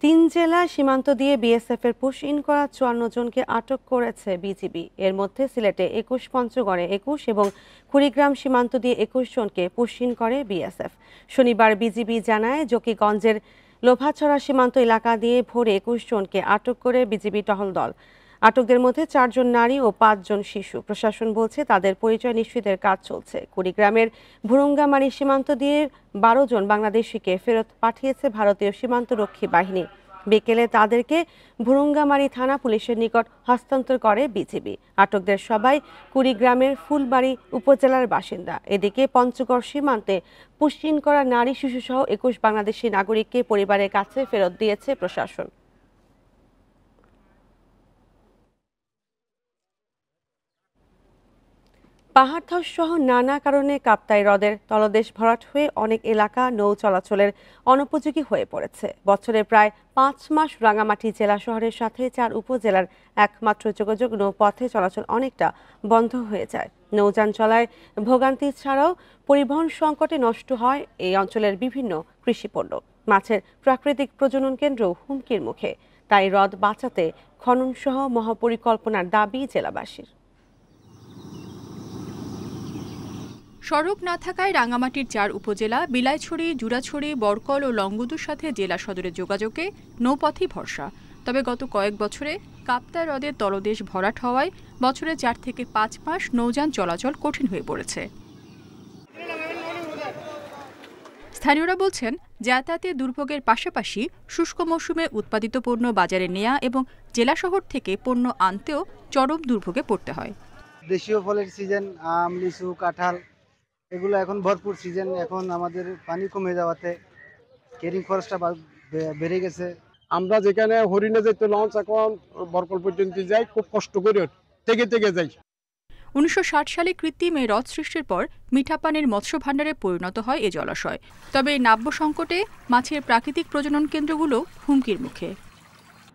তিন জেলা সীমান্ত দিয়ে বিএসএফ এর পুশ ইন করা 54 জনকে আটক করেছে বিজিবি। এর মধ্যে সিলেটে 21, পঞ্চগড়ে 21 এবং কুড়িগ্রাম সীমান্ত দিয়ে 21 জনকে পুশ ইন করে বিএসএফ। শনিবার বিজিবি জানায় জকিগঞ্জের লোভাছড়া সীমান্ত এলাকা দিয়ে ভোরে 21 জনকে আটক করে বিজিবি টহল দল। আটকদের মধ্যে 4 জন নারী ও 5 জন শিশু। প্রশাসন বলছে তাদের পরিচয় নিশ্চিতের কাজ চলছে। কুড়িগ্রামের ভুরুঙ্গামারি সীমান্ত দিয়ে 12 জন বাংলাদেশিকে ফেরত পাঠিয়েছে ভারতীয় সীমান্তরক্ষী বাহিনী। বিকেলে তাদেরকে ভুরুঙ্গামারি থানা পুলিশের নিকট হস্তান্তর করে বিজিবি। আটকদের সবাই কুড়িগ্রামের ফুলবাড়ি উপজেলার বাসিন্দা। এদিকে পঞ্চগড় সীমান্তে পুশিন করা নারী শিশুসহ 21 বাংলাদেশি নাগরিককে পরিবারের কাছে ফেরত দিয়েছে প্রশাসন। পাহাড় ধস সহ নানা কারণে কাপ্তাই হ্রদের তলদেশ ভরাট হয়ে অনেক এলাকা নৌ চলাচলের অনুপযোগী হয়ে পড়েছে। বছরে প্রায় 5 মাস রাঙামাটি জেলা শহরের সাথে 4 উপজেলার একমাত্র যোগাযোগ নৌপথে চলাচল অনেকটা বন্ধ হয়ে যায়। নৌযান চলায় ভোগান্তি ছাড়াও পরিবহন সংকটে নষ্ট হয় এই অঞ্চলের বিভিন্ন কৃষিপণ্য। মাছের প্রাকৃতিক প্রজনন কেন্দ্র হুমকির মুখে। তাই হ্রদ বাঁচাতে খনন সহ মহাপরিকল্পনার দাবি জেলাবাসীর। সড়ক না থাকায় রাঙামাটির 4 উপজেলা বিলাইছড়ি, জুরাছড়ি, বরকল ও লংগদুর সাথে জেলা সদরের যোগাযোগে নৌপথই ভরসা। তবে গত কয়েক বছরে কাপ্তাই হ্রদের তলদেশ ভরাট হওয়ায় বছরে 4 থেকে 5 মাস নৌযান চলাচল কঠিন হয়ে পড়েছে। স্থানীয়রা বলছেন, যাতায়াতে দুর্ভোগের পাশাপাশি শুষ্ক মৌসুমে উৎপাদিত পণ্য বাজারে নেওয়া এবং জেলা শহর থেকে পণ্য আনতেও চরম দুর্ভোগে পড়তে হয়। দেশীয় ফলের সিজন, আম, লিচু, কাঁঠাল এগুলো এখন ভরপুর সিজন। এখন আমাদের পানি কমে যাওয়াতে ক্যারিং খরচটা বেড়ে গেছে। আমরা যেখানে হরিণে যেতে লঞ্চ এখন বরকল পর্যন্ত যাই, খুব কষ্ট করে থেকে যাই। 1960 সালে কৃত্রিম এই হ্রদ সৃষ্টির পর মিঠাপানির মৎস্য ভাণ্ডারে পরিণত হয় এ জলাশয়। তবে এই নাব্য সংকটে মাছের প্রাকৃতিক প্রজনন কেন্দ্রগুলো হুমকির মুখে।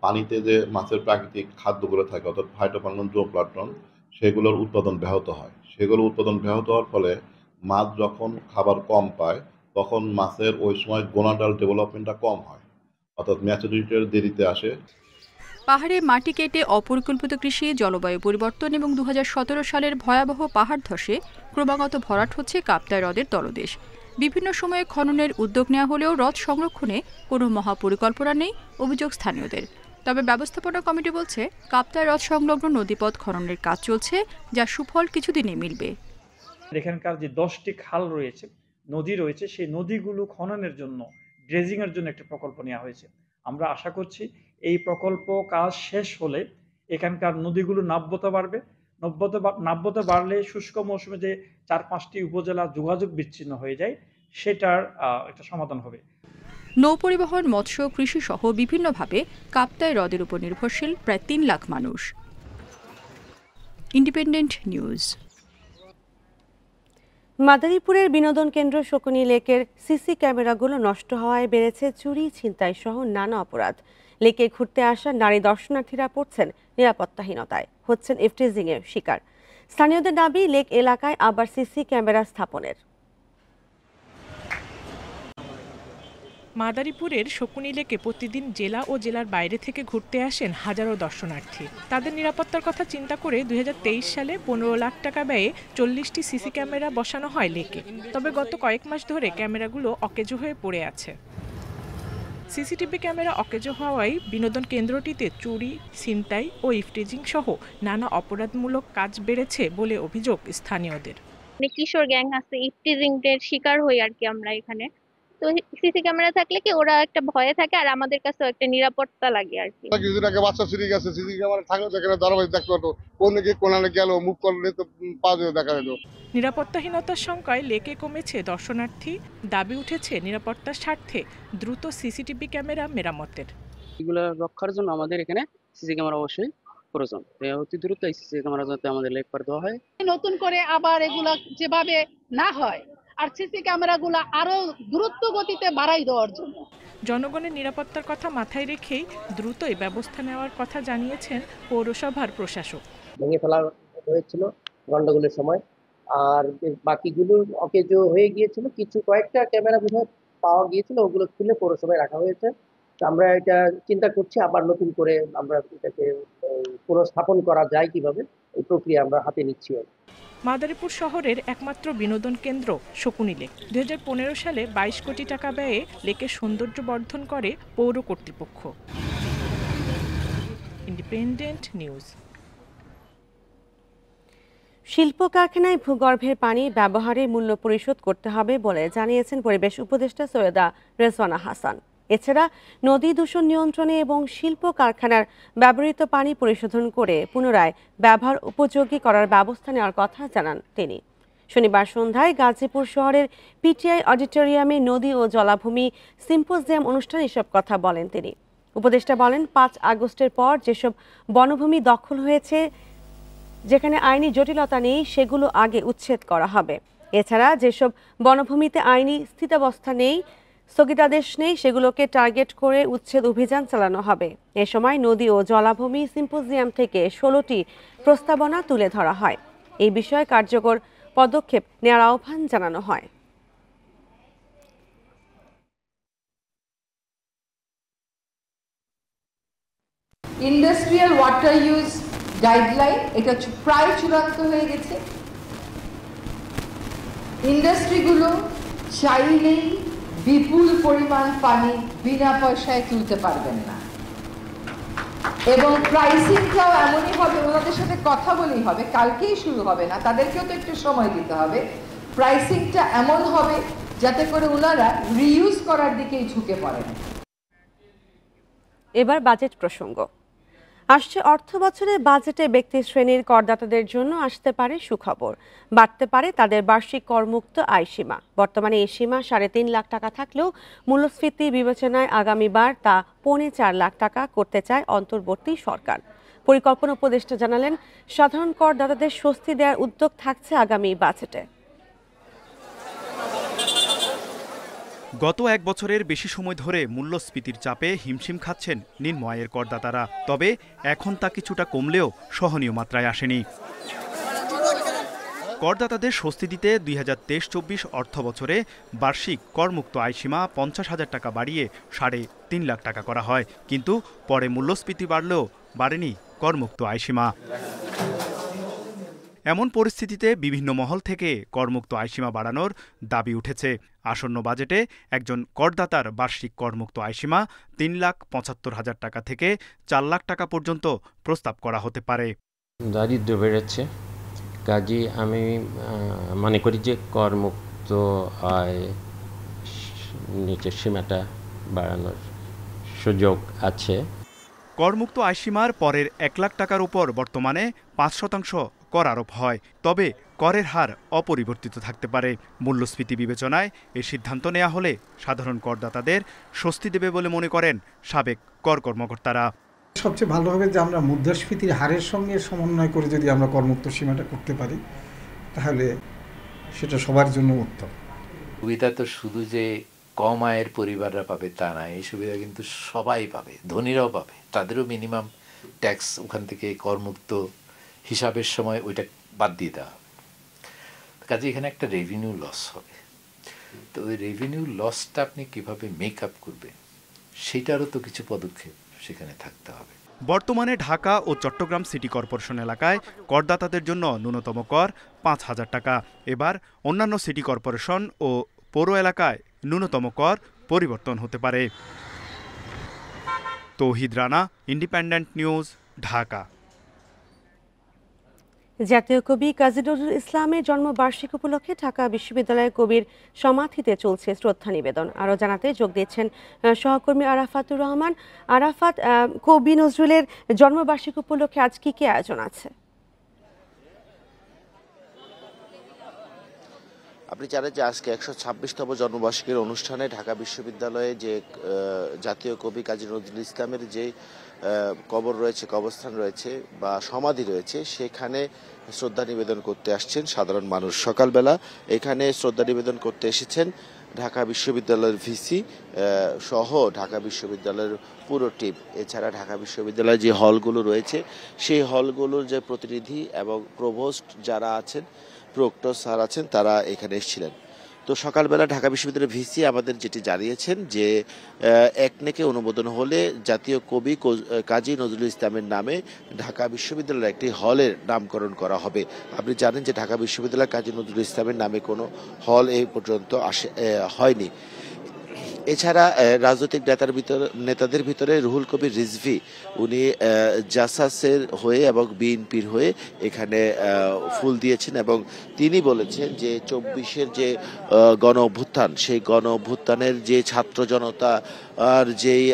পানিতে যে মাছের প্রাকৃতিক খাদ্যগুলো থাকে অর্থাৎ ফাইটোপ্লাঙ্কটন, জুওপ্লাঙ্কটন, সেগুলোর উৎপাদন ব্যাহত হয়। সেগুলো উৎপাদন ব্যাহত হওয়ার ফলে মাছ যখন খাবার কম পায় তখন মাছের ওই সময় গোনাডাল ডেভেলপমেন্টটা কম হয়, অর্থাৎ ম্যাচুরিটির দেরিতে আসে। পাহাড়ে মাটি কেটে অপরিকল্পিত কৃষি, জলবায়ু পরিবর্তন এবং 2017 সালের ভয়াবহ পাহাড় ধসে ক্রমাগত ভরাট হচ্ছে কাপ্তাই হ্রদের তলদেশ। বিভিন্ন সময়ে খননের উদ্যোগ নেওয়া হলেও হ্রদ সংরক্ষণে কোনো মহাপরিকল্পনা নেই অভিযোগ স্থানীয়দের। তবে ব্যবস্থাপনা কমিটি বলছে কাপ্তাই হ্রদ সংলগ্ন নদীপথ খননের কাজ চলছে, যা সুফল কিছুদিনে মিলবে। এখানকার যে 10টি খাল রয়েছে, নদী রয়েছে, সেই নদীগুলো খননের জন্য, ড্রেজিংয়ের জন্য একটা প্রকল্প নেওয়া হয়েছে। আমরা আশা করছি এই প্রকল্প কাজ শেষ হলে এখানকার নদীগুলো নাব্যতা বাড়বে। নাব্যতা বাড়লে শুষ্ক মৌসুমে যে 4-5টি উপজেলা যোগাযোগ বিচ্ছিন্ন হয়ে যায়, সেটার একটা সমাধান হবে। নৌপরিবহন, মৎস্য, কৃষি সহ বিভিন্নভাবে কাপ্তাই হ্রদের উপর নির্ভরশীল প্রায় 3 লাখ মানুষ। Independent news. মাদারীপুরের বিনোদন কেন্দ্র শকুনি লেকের সিসি ক্যামেরাগুলো নষ্ট হওয়ায় বেড়েছে চুরি, ছিনতাই সহ নানা অপরাধ। লেকে ঘুরতে আসা নারী দর্শনার্থীরা পড়ছেন নিরাপত্তাহীনতায়, হচ্ছেন ইফটিজিং এর শিকার। স্থানীয়দের দাবি লেক এলাকায় আবার সিসি ক্যামেরা স্থাপনের। মাদারীপুরের শকুনি লেকে প্রতিদিন জেলা ও জেলার বাইরে থেকে ঘুরতে আসেন হাজারো দর্শনার্থী। তাদের নিরাপত্তার কথা চিন্তা করে 2023 সালে 15 লাখ টাকা ব্যয়ে 40টি সিসি ক্যামেরা বসানো হয় লেকে। তবে গত কয়েক মাস ধরে ক্যামেরাগুলো অকেজো হয়ে পড়ে আছে। সিসিটিভি ক্যামেরা অকেজো হওয়ায় বিনোদন কেন্দ্রটিতে চুরি, ছিনতাই ও ইফটিজিং সহ নানা অপরাধমূলক কাজ বেড়েছে বলে অভিযোগ স্থানীয়দের। কিশোর গ্যাং আছে, ইফটিজিং এর শিকার হই আর কি আমরা এখানে। তো সিসি ক্যামেরা থাকলে কি ওরা একটা ভয়ে থাকে আর আমাদের কাছেও একটা নিরাপত্তা লাগে আর কি। কিছুদিন আগে বাচ্চা চুরি গেছে, সিসি ক্যামেরা থাকলে সেখানে ধারাবাহিক দেখতে পারতো, কোনে গিয়ে কোনালে গেল, মুখ করলে তো পাওয়া যেত, দেখা যেত। নিরাপত্তাহীনতার শঙ্কায় লেকে কমেছে দর্শনার্থী। দাবি উঠেছে নিরাপত্তার স্বার্থে দ্রুত সিসিটিভি ক্যামেরা মেরামতের। এগুলো রক্ষার জন্য আমাদের এখানে সিসি ক্যামেরা অবশ্যই প্রয়োজন। অতি দ্রুত এই সিসি ক্যামেরা যাতে আমাদের লেগ করে দেওয়া হয়। নতুন করে আবার এগুলা যেভাবে না হয় আর সিসি ক্যামেরাগুলো আরো দ্রুত গতিতে বাড়াই দেওয়ার জন্য জনগণের নিরাপত্তার কথা মাথায় রেখেই দ্রুতই ব্যবস্থা নেওয়ার কথা জানিয়েছেন পৌরসভার প্রশাসক। ভেঙে ফেলা হয়েছিল গন্ডগোলের সময়, আর বাকিগুলো অকেজো হয়ে গিয়েছিল। কিছু কয়েকটা ক্যামেরা বোধহয় পাওয়া গিয়েছিল, ওগুলো খুলে পৌরসভায় রাখা হয়েছে। আমরা এটা চিন্তা করছি আবার নতুন করে আমরা এটাকে পুনঃস্থাপন করা যায় কিভাবে, এই প্রক্রিয়া আমরা হাতে নিচ্ছি। মাদারীপুর শহরের একমাত্র বিনোদন কেন্দ্র শকুনি লেক 2015 সালে 22 কোটি টাকা ব্যয়ে লেকের সৌন্দর্য বর্ধন করে পৌর কর্তৃপক্ষ। Independent news. শিল্প কারখানায় ভূগর্ভের পানি ব্যবহারে মূল্য পরিশোধ করতে হবে বলে জানিয়েছেন পরিবেশ উপদেষ্টা সৈয়দা রেজওয়ানা হাসান। এছাড়া নদী দূষণ নিয়ন্ত্রণে এবং শিল্প কারখানার ব্যবহৃত পানি পরিশোধন করে পুনরায় ব্যবহার উপযোগী করার ব্যবস্থা নেওয়ার কথা জানান তিনি। শনিবার সন্ধ্যায় গাজীপুর শহরের পিটিআই অডিটোরিয়ামে নদী ও জলাভূমি সিম্পোজিয়াম অনুষ্ঠানে এসব কথা বলেন তিনি। উপদেষ্টা বলেন, 5 আগস্টের পর যেসব বনভূমি দখল হয়েছে, যেখানে আইনি জটিলতা নেই, সেগুলো আগে উচ্ছেদ করা হবে। এছাড়া যেসব বনভূমিতে আইনি স্থিতাবস্থা নেই, স্থগিতাদেশ নেই, সেগুলোকে টার্গেট করে উচ্ছেদ অভিযান চালানো হবে। এ সময় নদী ও জলাভূমি সিম্পোজিয়াম থেকে 16টি প্রস্তাবনা তুলে ধরা হয়। এই বিষয়ে কার্যকর পদক্ষেপ নেওয়ার আহ্বান জানানো হয়। ইন্ডাস্ট্রিয়াল ওয়াটার ইউজ গাইডলাইন এটা প্রায় চূড়ান্ত হয়ে গেছে। ইন্ডাস্ট্রিগুলো চাইলেই বিপুল পরিমাণ পানি বিনা পয়সায় তুলতে পারবেন না, এবং প্রাইসিংটাও এমনই হবে, ওনাদের সাথে কথা বলেই হবে, কালকেই শুরু হবে না, তাদেরকেও তো একটু সময় দিতে হবে। প্রাইসিংটা এমন হবে যাতে করে ওনারা রিইউজ করার দিকেই ঝুঁকে পড়েন। এবার বাজেট প্রসঙ্গ। আসছে অর্থ বছরে বাজেটে ব্যক্তি শ্রেণীর করদাতাদের জন্য আসতে পারে সুখবর। বাড়তে পারে তাদের বার্ষিক করমুক্ত আয় সীমা। বর্তমানে এই সীমা 3.5 লাখ টাকা থাকলেও মূল্যস্ফীতি বিবেচনায় আগামীবার তা 4.25 লাখ টাকা করতে চায় অন্তর্বর্তী সরকার। পরিকল্পনা উপদেষ্টা জানালেন, সাধারণ করদাতাদের স্বস্তি দেওয়ার উদ্যোগ থাকছে আগামী বাজেটে। গত 1 বছরের বেশি সময় ধরে মূল্যস্ফীতির চাপে হিমশিম খাচ্ছেন নিম্ন আয়ের করদাতারা। তবে এখন তা কিছুটা কমলেও সহনীয় মাত্রায় আসেনি। করদাতাদের স্বস্তি দিতে 2023-24 অর্থ বছরে বার্ষিক করমুক্ত আয়সীমা 50,000 টাকা বাড়িয়ে 3.5 লাখ টাকা করা হয়। কিন্তু পরে মূল্যস্ফীতি বাড়লেও বাড়েনি করমুক্ত আয়সীমা। এমন পরিস্থিতিতে বিভিন্ন মহল থেকে করমুক্ত আয়সীমা বাড়ানোর দাবি উঠেছে। আসন্ন বাজেটে একজন করদাতার বার্ষিক করমুক্ত আয়সীমা 3,75,000 টাকা থেকে 4 লাখ টাকা পর্যন্ত প্রস্তাব করা হতে পারে। দারিদ্র বেড়েছে, কাজে আমি মনে করি যে করমুক্ত আয় নিচের সীমাটা বাড়ানোর সুযোগ আছে। করমুক্ত আয়সীমার পরের 1 লাখ টাকার উপর বর্তমানে 5% কর আরোপ হয়। তবে করের হার অপরিবর্তিত থাকতে পারে। মূল্যস্ফীতি বিবেচনায় এই সিদ্ধান্ত নেওয়া হলে সাধারণ করদাতাদের স্বস্তি দেবে বলে মনে করেন সাবেক কর কর্মকর্তারা। সবচেয়ে ভালো হবে যে আমরা মুদ্রাস্ফীতির হারের সঙ্গে সমন্বয় করে যদি আমরা করমুক্ত সীমাটা করতে পারি, তাহলে সেটা সবার জন্য উত্তম। সুবিধা তো শুধু যে কম আয়ের পরিবাররা পাবে তা না, এই সুবিধা কিন্তু সবাই পাবে, ধনীরাও পাবে। তাদেরও মিনিমাম ট্যাক্স ওখান থেকে করমুক্ত হিসাবের সময় ওইটা বাদ দিয়ে দেওয়া হবে। কাজে এখানে একটা রেভিনিউ লস হবে। তো ওই রেভিনিউ লসটা আপনি কীভাবে মেক আপ করবেন, সেটারও তো কিছু পদক্ষেপ সেখানে থাকতে হবে। বর্তমানে ঢাকা ও চট্টগ্রাম সিটি কর্পোরেশন এলাকায় করদাতাদের জন্য ন্যূনতম কর 5,000 টাকা। এবার অন্যান্য সিটি কর্পোরেশন ও পৌর এলাকায় ন্যূনতম কর পরিবর্তন হতে পারে। তৌহিদ রানা, ইন্ডিপেন্ডেন্ট নিউজ, ঢাকা। জাতীয় কবি কাজী নজরুল ইসলামের জন্মবার্ষিকী উপলক্ষে ঢাকা বিশ্ববিদ্যালয়ের কবির সমাধিতে চলছে শ্রদ্ধা নিবেদন। আরও জানাতে যোগ দিয়েছেন সহকর্মী আরাফাতুর রহমান। আরাফাত, কবি নজরুলের জন্মবার্ষিকী উপলক্ষে আজ কি কি আয়োজন আছে? আপনি জানেন যে আজকে 126তম জন্মবার্ষিকীর অনুষ্ঠানে ঢাকা বিশ্ববিদ্যালয়ে যে জাতীয় কবি কাজী নজরুল ইসলামের যে কবর রয়েছে, কবরস্থান রয়েছে বা সমাধি রয়েছে, সেখানে শ্রদ্ধা নিবেদন করতে আসছেন সাধারণ মানুষ। সকালবেলা এখানে শ্রদ্ধা নিবেদন করতে এসেছেন ঢাকা বিশ্ববিদ্যালয়ের ভিসি সহ ঢাকা বিশ্ববিদ্যালয়ের পুরো টিম। এছাড়া ঢাকা বিশ্ববিদ্যালয়ের যে হলগুলো রয়েছে সেই হলগুলোর যে প্রতিনিধি এবং প্রভোস্ট যারা আছেন, প্রক্টর স্যার আছেন, তারা এখানে এসেছিলেন। তো সকালবেলা ঢাকা বিশ্ববিদ্যালয়ের ভিসি আমাদের যেটি জানিয়েছেন যে একনেকে অনুমোদন হলে জাতীয় কবি কাজী নজরুল ইসলামের নামে ঢাকা বিশ্ববিদ্যালয়ের একটি হলের নামকরণ করা হবে। আপনি জানেন যে ঢাকা বিশ্ববিদ্যালয় কাজী নজরুল ইসলামের নামে কোনো হল এই পর্যন্ত হয়নি। এছাড়া রাজনৈতিক নেতাদের ভিতরে রুহুল কবির রিজভী, উনি জাসাসের হয়ে এবং বিএনপির হয়ে এখানে ফুল দিয়েছেন এবং তিনি বলেছেন যে 24-এর যে গণ অভ্যুত্থান, সেই গণ অভ্যুত্থানের যে ছাত্র জনতা আর যেই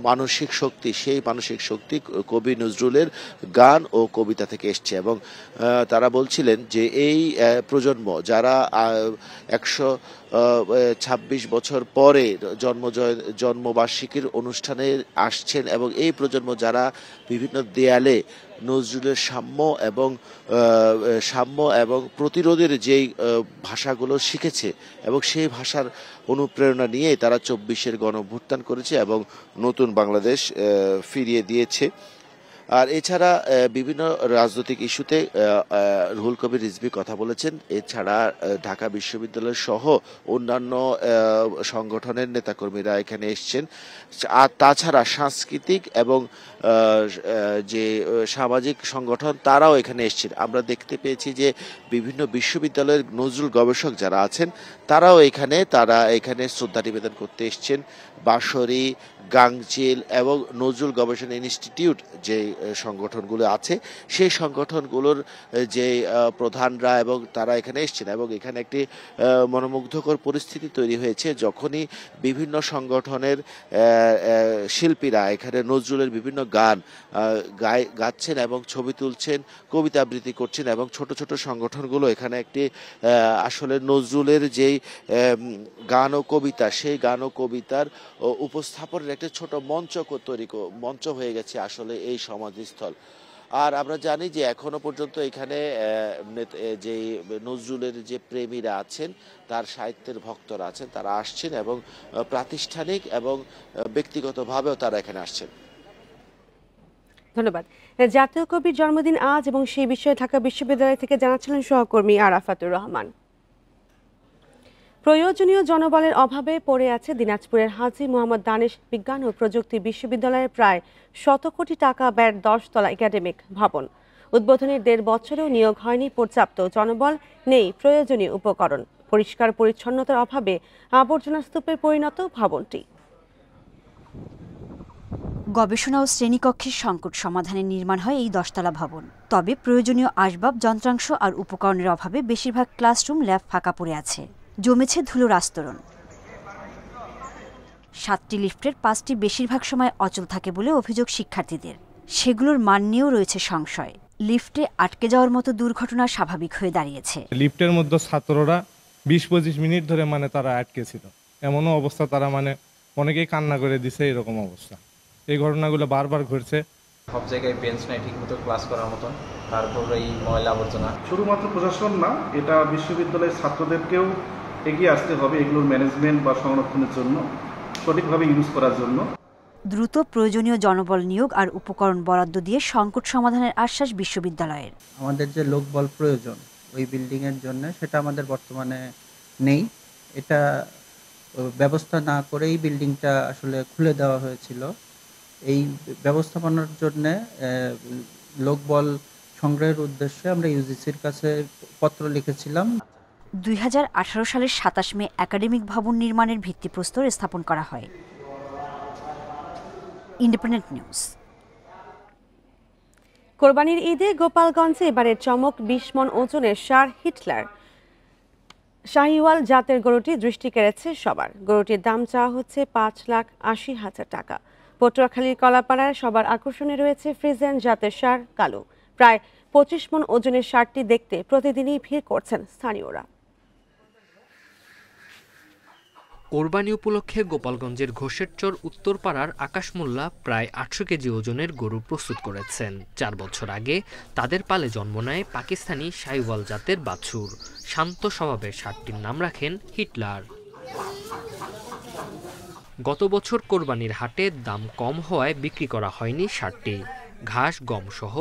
মানসিক শক্তি, সেই মানসিক শক্তি কবি নজরুলের গান ও কবিতা থেকে এসছে এবং তারা বলছিলেন যে এই প্রজন্ম যারা 126 বছর পরে জন্মবার্ষিকীর অনুষ্ঠানে আসছেন এবং এই প্রজন্ম যারা বিভিন্ন দেয়ালে নজরুলের সাম্য এবং প্রতিরোধের যেই ভাষাগুলো শিখেছে এবং সেই ভাষার অনুপ্রেরণা নিয়ে তারা 24-এর গণঅভ্যুত্থান করেছে এবং নতুন বাংলাদেশ ফিরিয়ে দিয়েছে। আর এছাড়া বিভিন্ন রাজনৈতিক ইস্যুতে রুহুল কবির রিজভী কথা বলেছেন। এছাড়া ঢাকা বিশ্ববিদ্যালয় সহ অন্যান্য সংগঠনের নেতাকর্মীরা এখানে এসছেন। আর তাছাড়া সাংস্কৃতিক এবং যে সামাজিক সংগঠন তারাও এখানে এসছেন। আমরা দেখতে পেয়েছি যে বিভিন্ন বিশ্ববিদ্যালয়ের নজরুল গবেষক যারা আছেন তারা এখানে শ্রদ্ধা নিবেদন করতে এসছেন। বাঁশরী, গাংচিল এবং নজরুল গবেষণা ইনস্টিটিউট যে সংগঠনগুলো আছে সেই সংগঠনগুলোর যে প্রধানরা এবং তারা এখানে এসছেন এবং এখানে একটি মনোমুগ্ধকর পরিস্থিতি তৈরি হয়েছে যখনই বিভিন্ন সংগঠনের শিল্পীরা এখানে নজরুলের বিভিন্ন গান গাচ্ছেন এবং ছবি তুলছেন, কবিতা আবৃত্তি করছেন এবং ছোট ছোট সংগঠনগুলো এখানে একটি আসলে নজরুলের যেই গান ও কবিতা, সেই গান ও কবিতার উপস্থাপনের একটা ছোট মঞ্চ হয়ে গেছে আসলে এই সমাধিস্থল। আর আমরা জানি যে এখনো পর্যন্ত এখানে যে নজরুলের যে প্রেমীরা আছেন, তার সাহিত্যের ভক্তরা আছেন, তারা আসছেন এবং প্রাতিষ্ঠানিক এবং ব্যক্তিগতভাবেও তারা এখানে আসছেন। ধন্যবাদ। জাতীয় কবির জন্মদিন আজ এবং সেই বিষয়ে ঢাকা বিশ্ববিদ্যালয় থেকে জানাচ্ছিলেন সহকর্মী আরাফাতুর রহমান। প্রয়োজনীয় জনবলের অভাবে পড়ে আছে দিনাজপুরের হাজী মোহাম্মদ দানেশ বিজ্ঞান ও প্রযুক্তি বিশ্ববিদ্যালয়ের প্রায় 100 কোটি টাকা ব্যয়ের 10 তলা একাডেমিক ভবন। উদ্বোধনের 1.5 বছরেও নিয়োগ হয়নি পর্যাপ্ত জনবল, নেই প্রয়োজনীয় উপকরণ। পরিষ্কার পরিচ্ছন্নতার অভাবে আবর্জনা স্তূপে পরিণত ভবনটি। গবেষণা ও শ্রেণীকক্ষের সংকট সমাধানে নির্মাণ হয় এই 10 তলা ভবন। তবে প্রয়োজনীয় আসবাব, যন্ত্রাংশ আর উপকরণের অভাবে বেশিরভাগ ক্লাসরুম, ল্যাব ফাঁকা পড়ে আছে। জমেছে ধুলোর আস্তরণ। 7টি লিফটের 5টি বেশিরভাগ সময় অচল থাকে বলে অভিযোগ শিক্ষার্থীদের। সেগুলোর মান নিয়েও রয়েছে সংশয়। লিফটে আটকে যাওয়ার মতো দুর্ঘটনা স্বাভাবিক হয়ে দাঁড়িয়েছে। লিফটের মধ্যে ছাত্ররা 20-25 মিনিট ধরে তারা আটকে ছিল, এমনও অবস্থা তারা অনেকেই কান্না করে দিছে। এরকম অবস্থা, এই ঘটনাগুলো বারবার ঘটছে। সব জায়গায় বেঞ্চ নাই ঠিক মতো ক্লাস করার মতন, তারপর এই ময়লা আবর্জনা। শুধুমাত্র প্রশাসন না, এটা বিশ্ববিদ্যালয়ের ছাত্রদেরকেও এগিয়ে আসতে হবে এগুলোর ম্যানেজমেন্ট বা সংরক্ষণের জন্য, সঠিকভাবে ইউজ করার জন্য। দ্রুত প্রয়োজনীয় জনবল নিয়োগ আর উপকরণ বরাদ্দ দিয়ে সংকট সমাধানের আশ্বাস বিশ্ববিদ্যালয়ের। আমাদের যে লোকবল প্রয়োজন ওই বিল্ডিংয়ের জন্য, সেটা আমাদের বর্তমানে নেই। এটা ব্যবস্থা না করেই বিল্ডিংটা আসলে খুলে দেওয়া হয়েছিল। এই ব্যবস্থাপনার জন্য লোকবল সংগ্রহের উদ্দেশ্যে আমরা ইউজিসির কাছে পত্র লিখেছিলাম। 2018 সালের 27 মে একাডেমিক ভবন নির্মাণের ভিত্তিপ্রস্তর স্থাপন করা হয়। Independent news. কোরবানির ঈদে গোপালগঞ্জে এবারের চমক 20 মণ ওজনের ষাঁড় হিটলার শাহিওয়াল জাতের গরুটি দৃষ্টি কেড়েছে সবার। গরুটির দাম চাওয়া হচ্ছে 5,80,000 টাকা। পটুয়াখালীর কলাপাড়ায় সবার আকর্ষণে রয়েছে ফ্রিজিয়ান জাতের ষাঁড় কালু। প্রায় 25 মণ ওজনের ষাঁড়টি দেখতে প্রতিদিনই ভিড় করছেন স্থানীয়রা। কোরবানি উপলক্ষে গোপালগঞ্জের ঘোষেরচর উত্তরপাড়ার আকাশমোল্লা প্রায় 800 কেজি ওজনের গরু প্রস্তুত করেছেন। 4 বছর আগে তাদের পালে জন্ম নেয় পাকিস্তানি শাহিওয়াল জাতের বাছুর। শান্ত স্বভাবের ষাঁড়টির নাম রাখেন হিটলার। গত বছর কোরবানির হাটে দাম কম হওয়ায় বিক্রি করা হয়নি ষাঁড়টি। ঘাস গম সহ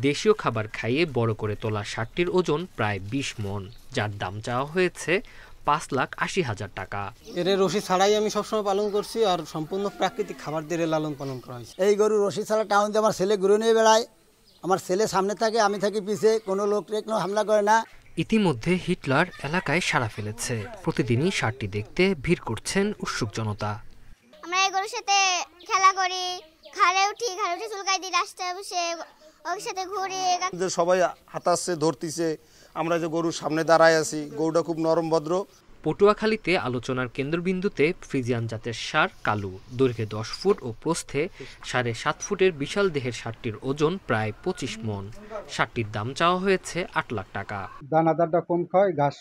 দেশীয় খাবার খাইয়ে বড় করে তোলা ষাঁড়টির ওজন প্রায় 20 মণ, যার দাম চাওয়া হয়েছে 5,80,000 টাকা। এর রশি ছাড়াই আমি সবসময় পালন করছি, আর সম্পূর্ণ প্রাকৃতিক খাবার দিয়ে লালন পালন করা হয়েছে। এই গরু রশি ছাড়া টাউনে আমার ছেলে গরু নিয়ে বেড়ায়, আমার ছেলে সামনে থাকে, আমি থাকি পিছে, কোনো লোক হামলা করে না। ইতিমধ্যে হিটলার এলাকায় সাড়া ফেলেছে। প্রতিদিনই ষাঁড়টি দেখতে ভিড় করছেন উৎসুক জনতা। আমরা এই গরুর সাথে খেলা করি, ঘাড়ে উঠি চুলকাই দিই, রাস্তায় বসে ওর সাথে ঘুরি। সবাই হাতাচ্ছে, ধরতিছে, আমরা যে গরুর সামনে দাঁড়ায় আছি, গরুটা খুব নরম ভদ্র। পটুয়াখালীতে আলোচনার কেন্দ্রবিন্দুতে ফ্রিজিয়ান জাতের ষাঁড় কালু। দৈর্ঘ্যে 10 ফুট ও প্রস্থে 7.5 ফুটের বিশাল দেহের ষাঁড়টির ওজন প্রায় 25 মণ। ষাঁড়টির দাম চাওয়া হয়েছে 8 লাখ টাকা। দানাদারটা কম খাওয়াই, ঘাস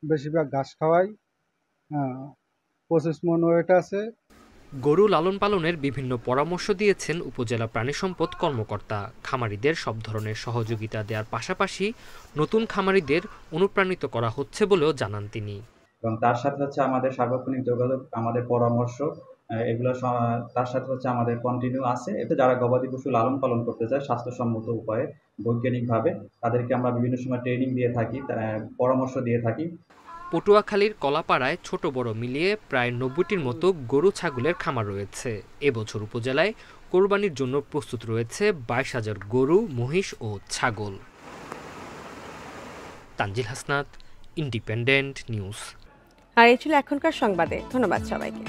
বেশিরভাগ ঘাস খাওয়াই, 25 মণ ওয়েট আছে। গরু লালন পালনের বিভিন্ন পরামর্শ দিয়েছেন উপজেলা প্রাণী সম্পদ কর্মকর্তা। খামারিদের সব ধরনের সহযোগিতা দেওয়ার পাশাপাশি নতুন খামারিদের অনুপ্রাণিত করা হচ্ছে বলেও জানান তিনি। এবং তার সাথে হচ্ছে আমাদের সার্বক্ষণিক যোগাযোগ, আমাদের পরামর্শ, এগুলো তার সাথে হচ্ছে আমাদের কন্টিনিউ আছে। এতে যারা গবাদি পশু লালন পালন করতে চায় স্বাস্থ্যসম্মত উপায়ে, বৈজ্ঞানিকভাবে, তাদেরকে আমরা বিভিন্ন সময় ট্রেনিং দিয়ে থাকি, পরামর্শ দিয়ে থাকি। পটুয়াখালীর কলাপাড়ায় ছোট বড় মিলিয়ে প্রায় 90টির মতো গরু ছাগলের খামার রয়েছে। এবছর উপজেলায় কোরবানির জন্য প্রস্তুত রয়েছে 22,000 গরু, মহিষ ও ছাগল। Tanzil Hasnat, Independent News. আর এই ছিল এখনকার সংবাদে। ধন্যবাদ সবাইকে।